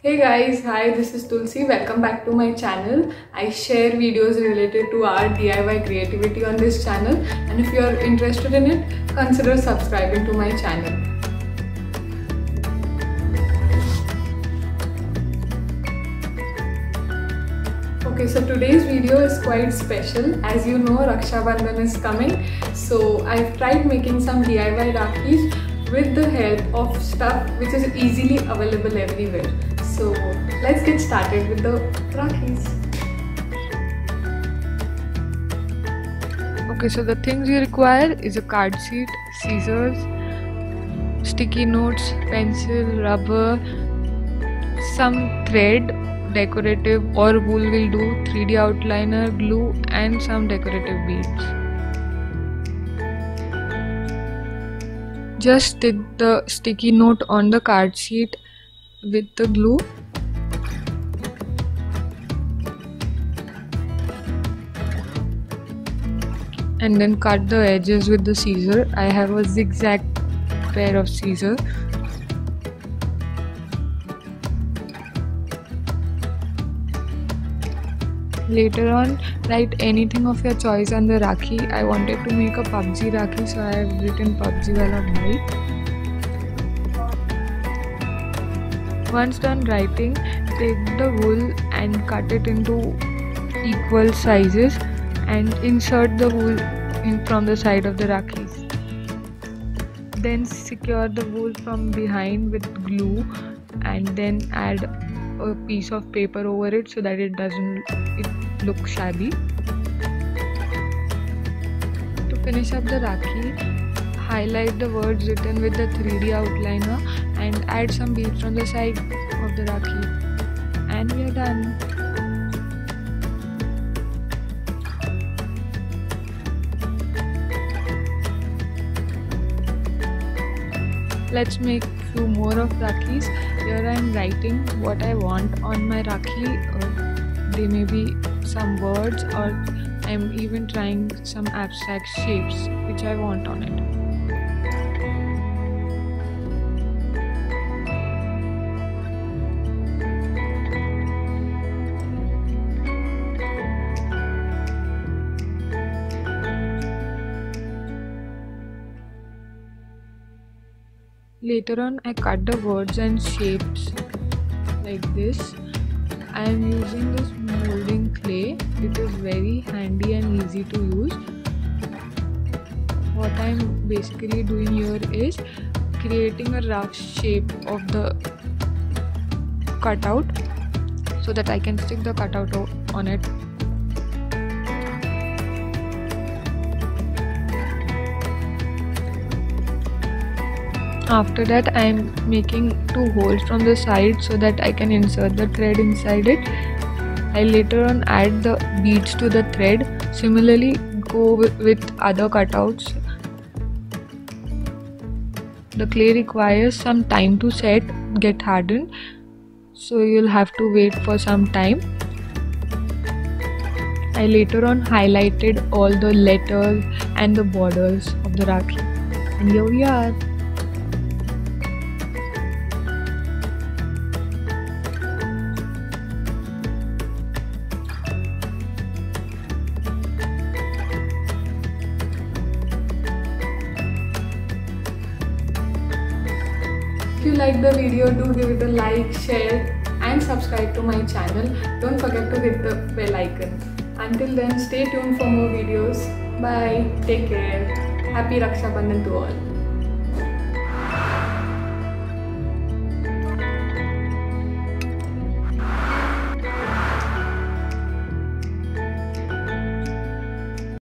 Hey guys, hi, this is Tulsi. Welcome back to my channel. I share videos related to art, DIY, creativity on this channel, and if you are interested in it, consider subscribing to my channel. Okay, so today's video is quite special. As you know, Rakshabandhan is coming. So I've tried making some DIY Rakhis with the help of stuff which is easily available everywhere. So let's get started with the Rakhis. Okay, so the things you require is a card sheet, scissors, sticky notes, pencil, rubber, some thread, decorative or wool will do, 3D outliner, glue and some decorative beads. Just stick the sticky note on the card sheet with the glue. And then cut the edges with the scissors. I have a zigzag pair of scissors. Later on, write anything of your choice on the Rakhi. I wanted to make a PUBG Rakhi, so I have written PUBG wala bhai. Once done writing, take the wool and cut it into equal sizes and insert the wool in from the side of the Rakhis. Then secure the wool from behind with glue and then add a piece of paper over it so that it doesn't look shabby. To finish up the Rakhi, highlight the words written with the 3D outliner and add some beads from the side of the Rakhi. And we are done. Let's make few more of Rakhis. Here I am writing what I want on my Rakhi. They may be some words, or I am even trying some abstract shapes which I want on it. Later on, I cut the words and shapes like this. I am using this molding clay. It is very handy and easy to use. What I am basically doing here is creating a rough shape of the cutout so that I can stick the cutout on it. After that, I am making 2 holes from the side so that I can insert the thread inside it. I later on add the beads to the thread. Similarly, go with other cutouts. The clay requires some time to set, get hardened, so you'll have to wait for some time. I later on highlighted all the letters and the borders of the Rakhi. And here we are. If you like the video, do give it a like, share and subscribe to my channel. Don't forget to hit the bell icon. Until then, stay tuned for more videos. Bye. Take care. Happy Rakshabandhan to all.